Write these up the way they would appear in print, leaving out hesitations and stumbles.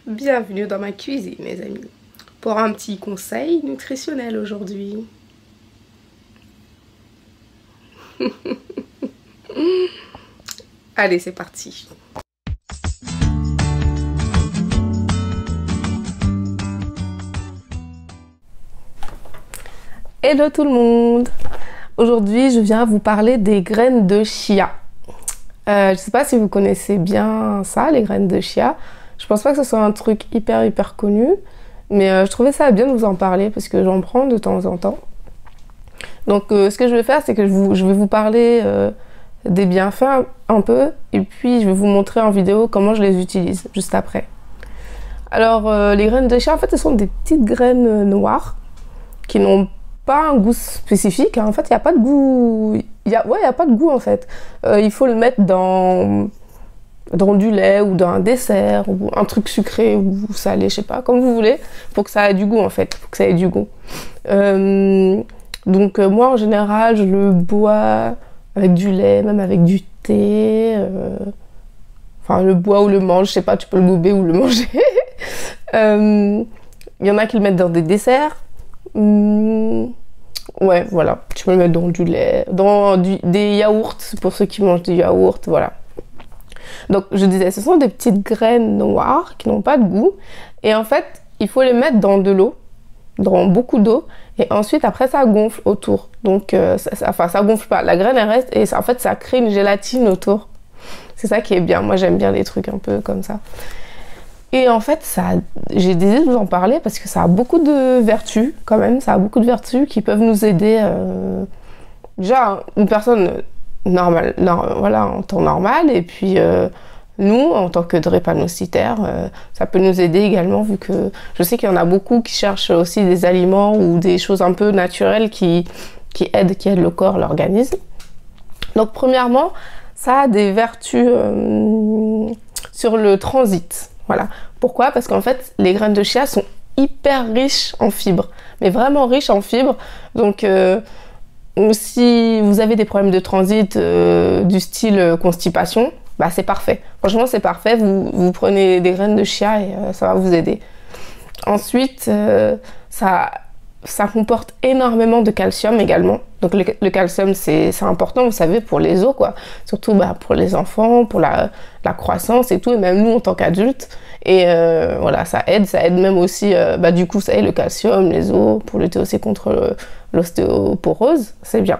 Bienvenue dans ma cuisine, mes amis, pour un petit conseil nutritionnel aujourd'hui. Allez, c'est parti. Hello tout le monde. Aujourd'hui, je viens vous parler des graines de chia. Je ne sais pas si vous connaissez bien ça, les graines de chia. Je pense pas que ce soit un truc hyper connu, mais je trouvais ça bien de vous en parler parce que j'en prends de temps en temps. Donc ce que je vais faire, c'est que je vais vous parler des bienfaits un peu, et puis je vais vous montrer en vidéo comment je les utilise juste après. Alors les graines de chia, en fait, ce sont des petites graines noires qui n'ont pas un goût spécifique, hein. En fait, il n'y a pas de goût. Il y a pas de goût en fait. Il faut le mettre dans du lait ou dans un dessert ou un truc sucré ou salé, je sais pas, comme vous voulez, pour que ça ait du goût en fait, pour que ça ait du goût. Donc moi en général, je le bois avec du lait, même avec du thé. Enfin, le bois ou le mange, je sais pas, tu peux le gober ou le manger. Il y en a qui le mettent dans des desserts. Ouais, voilà, tu peux le mettre dans du lait, dans des yaourts, pour ceux qui mangent des yaourts, voilà. Donc, je disais, ce sont des petites graines noires qui n'ont pas de goût. Et en fait, il faut les mettre dans de l'eau, dans beaucoup d'eau. Et ensuite, après, ça gonfle autour. Donc, ça gonfle pas. La graine, elle reste. Et ça, en fait, ça crée une gélatine autour. C'est ça qui est bien. Moi, j'aime bien les trucs un peu comme ça. Et en fait, j'ai décidé de vous en parler parce que ça a beaucoup de vertus, quand même. Ça a beaucoup de vertus qui peuvent nous aider. Déjà, une personne normale, voilà, en temps normal. Et puis, nous, en tant que drépanocytaires, ça peut nous aider également, vu que je sais qu'il y en a beaucoup qui cherchent aussi des aliments ou des choses un peu naturelles qui aident le corps, l'organisme. Donc, premièrement, ça a des vertus sur le transit. Voilà. Pourquoi? Parce qu'en fait, les graines de chia sont hyper riches en fibres, mais vraiment riches en fibres. Donc, si vous avez des problèmes de transit du style constipation, bah c'est parfait. Franchement, c'est parfait. Vous prenez des graines de chia et ça va vous aider. Ensuite, ça comporte énormément de calcium également. Donc le calcium, c'est important, vous savez, pour les os, quoi. Surtout pour les enfants, pour la croissance et tout, et même nous en tant qu'adultes. Et voilà, ça aide même aussi, du coup, ça aide le calcium, les os, pour lutter aussi contre l'ostéoporose, c'est bien.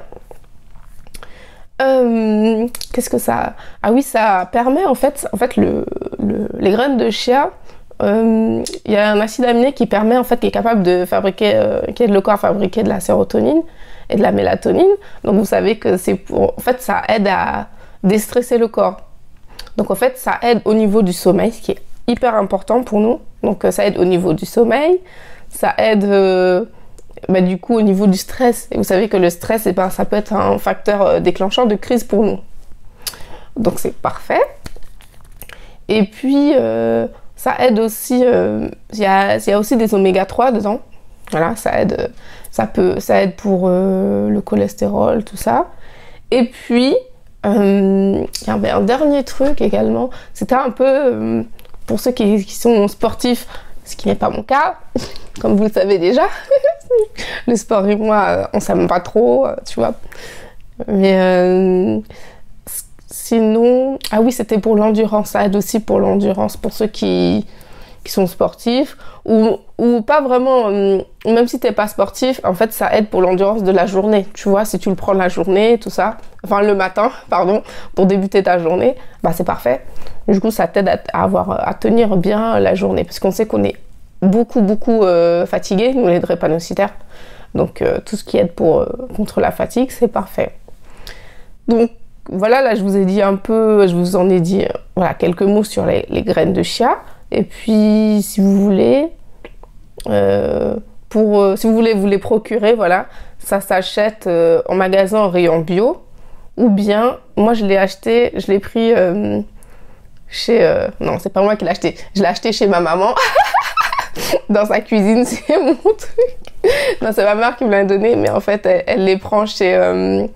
Qu'est-ce que ça... Ah oui, ça permet en fait les graines de chia, il y a un acide aminé qui permet en fait, qui est capable de fabriquer, qui aide le corps à fabriquer de la sérotonine et de la mélatonine. Donc vous savez que en fait, ça aide à déstresser le corps. Donc en fait, ça aide au niveau du sommeil, ce qui est hyper important pour nous. Donc ça aide au niveau du sommeil, ça aide du coup au niveau du stress. Et vous savez que le stress, ça peut être un facteur déclencheur de crise pour nous. Donc c'est parfait. Et puis ça aide aussi, il y a aussi des oméga 3 dedans. Voilà, ça aide pour le cholestérol, tout ça. Et puis, il y avait un dernier truc également. C'était un peu, pour ceux qui sont sportifs, ce qui n'est pas mon cas, comme vous le savez déjà. Le sport et moi, on s'aime pas trop, tu vois. Mais sinon, ah oui, c'était pour l'endurance. Ça aide aussi pour l'endurance, pour ceux qui sont sportifs ou pas vraiment, même si t'es pas sportif, en fait ça aide pour l'endurance de la journée, tu vois, si tu le prends la journée, tout ça, enfin le matin, pardon, pour débuter ta journée, c'est parfait. Du coup ça t'aide à tenir bien la journée, parce qu'on sait qu'on est beaucoup fatigué, nous les drépanocytaires, donc tout ce qui aide contre la fatigue, c'est parfait. Donc voilà, là je vous ai dit un peu, je vous en ai dit voilà, quelques mots sur les graines de chia. Et puis, si vous voulez, si vous voulez vous les procurer, voilà, ça s'achète en magasin en rayon bio. Ou bien, moi je l'ai pris chez... non, c'est pas moi qui l'ai acheté. Je l'ai acheté chez ma maman. Dans sa cuisine, c'est mon truc. Non, c'est ma mère qui me l'a donné, mais en fait, elle les prend chez...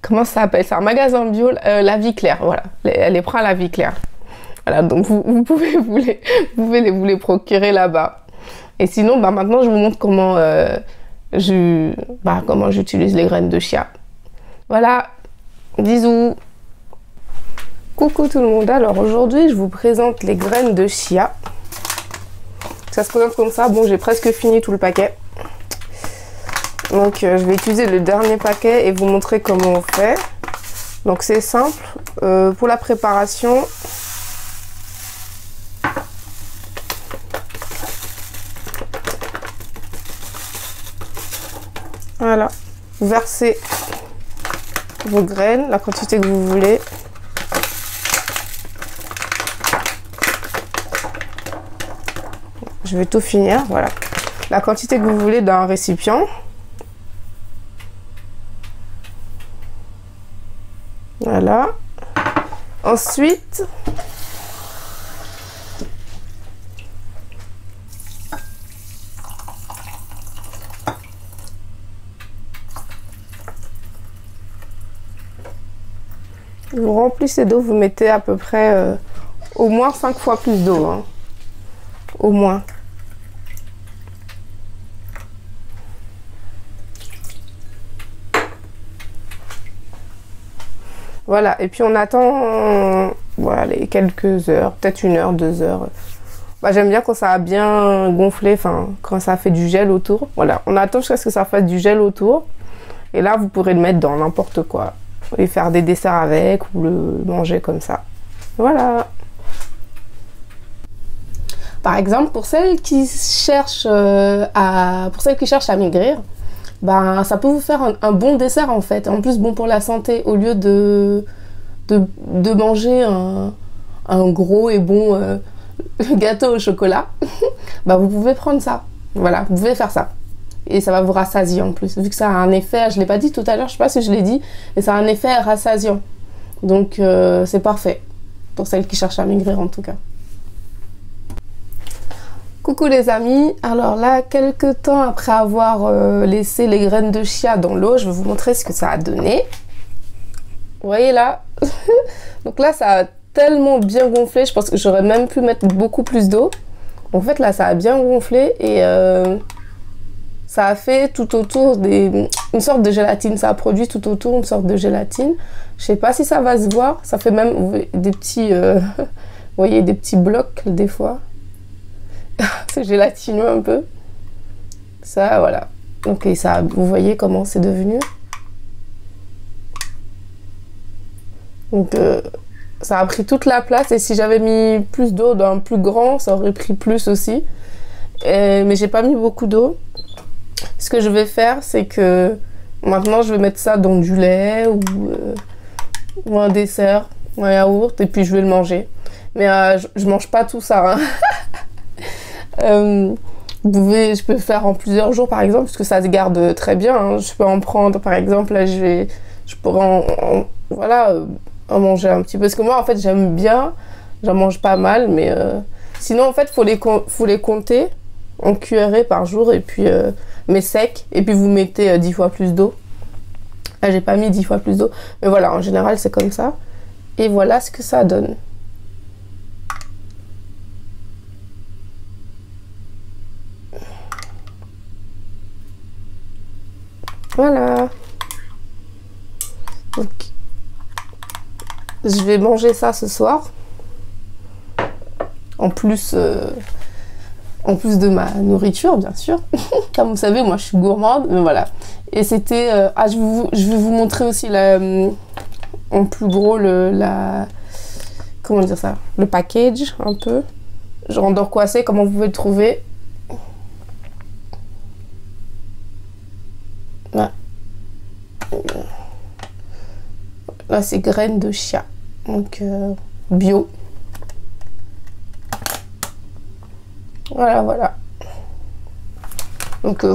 comment ça s'appelle? C'est un magasin bio, La Vie Claire, voilà. Elle les prend à La Vie Claire. Voilà, donc vous pouvez vous les procurer là-bas. Et sinon, bah, maintenant, je vous montre comment comment j'utilise les graines de chia. Voilà, bisous. Coucou tout le monde. Alors aujourd'hui, je vous présente les graines de chia. Ça se présente comme ça. Bon, j'ai presque fini tout le paquet. Donc, je vais utiliser le dernier paquet et vous montrer comment on fait. Donc, c'est simple. Pour la préparation, voilà, vous versez vos graines, la quantité que vous voulez. Je vais tout finir, voilà. La quantité que vous voulez dans un récipient. Voilà. Ensuite, vous remplissez d'eau, vous mettez à peu près au moins 5 fois plus d'eau, hein. Au moins. Voilà, et puis on attend voilà, les quelques heures, peut-être 1 heure, 2 heures. Bah, j'aime bien quand ça a bien gonflé, enfin quand ça a fait du gel autour. Voilà, on attend jusqu'à ce que ça fasse du gel autour. Et là, vous pourrez le mettre dans n'importe quoi. Et faire des desserts avec ou le manger comme ça. Voilà. Par exemple, pour celles qui cherchent à maigrir, ben, ça peut vous faire un bon dessert en fait. En plus, bon pour la santé, au lieu de manger un gros et bon gâteau au chocolat, ben, vous pouvez prendre ça. Voilà, vous pouvez faire ça. Et ça va vous rassasier en plus. Vu que ça a un effet, je ne l'ai pas dit tout à l'heure, je ne sais pas si je l'ai dit, mais ça a un effet rassasiant. Donc c'est parfait. Pour celles qui cherchent à maigrir en tout cas. Coucou les amis, alors là, quelques temps après avoir laissé les graines de chia dans l'eau, je vais vous montrer ce que ça a donné. Vous voyez là. Donc là, ça a tellement bien gonflé, je pense que j'aurais même pu mettre beaucoup plus d'eau. En fait, là, ça a bien gonflé et ça a fait tout autour une sorte de gélatine. Ça a produit tout autour une sorte de gélatine. Je sais pas si ça va se voir, ça fait même des petits, vous voyez, des petits blocs des fois. C'est gélatineux un peu. Ça, voilà. Donc, ça, vous voyez comment c'est devenu. Donc, ça a pris toute la place. Et si j'avais mis plus d'eau dans un plus grand, ça aurait pris plus aussi. Mais j'ai pas mis beaucoup d'eau. Ce que je vais faire, c'est que maintenant, je vais mettre ça dans du lait ou un dessert, un yaourt. Et puis, je vais le manger. Mais je mange pas tout ça, hein. Je peux le faire en plusieurs jours par exemple, parce que ça se garde très bien, hein. Je peux en prendre par exemple, là je pourrais en manger un petit peu, parce que moi en fait j'aime bien, j'en mange pas mal, mais sinon en fait faut les compter en cuillerée par jour, et puis mais sec, et puis vous mettez 10 fois plus d'eau. Là j'ai pas mis 10 fois plus d'eau, mais voilà, en général c'est comme ça, et voilà ce que ça donne. Voilà. Donc, je vais manger ça ce soir. En plus de ma nourriture, bien sûr. Comme vous savez, moi, je suis gourmande. Mais voilà. Et c'était... je vais vous montrer aussi en plus gros comment dire ça? Le package, un peu. Genre quoi c'est, comment vous pouvez le trouver. Là, c'est graines de chia, donc bio. Voilà, voilà. Donc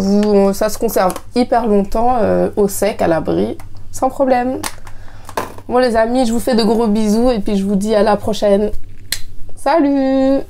ça se conserve hyper longtemps au sec, à l'abri, sans problème. Bon les amis, je vous fais de gros bisous et puis je vous dis à la prochaine. Salut!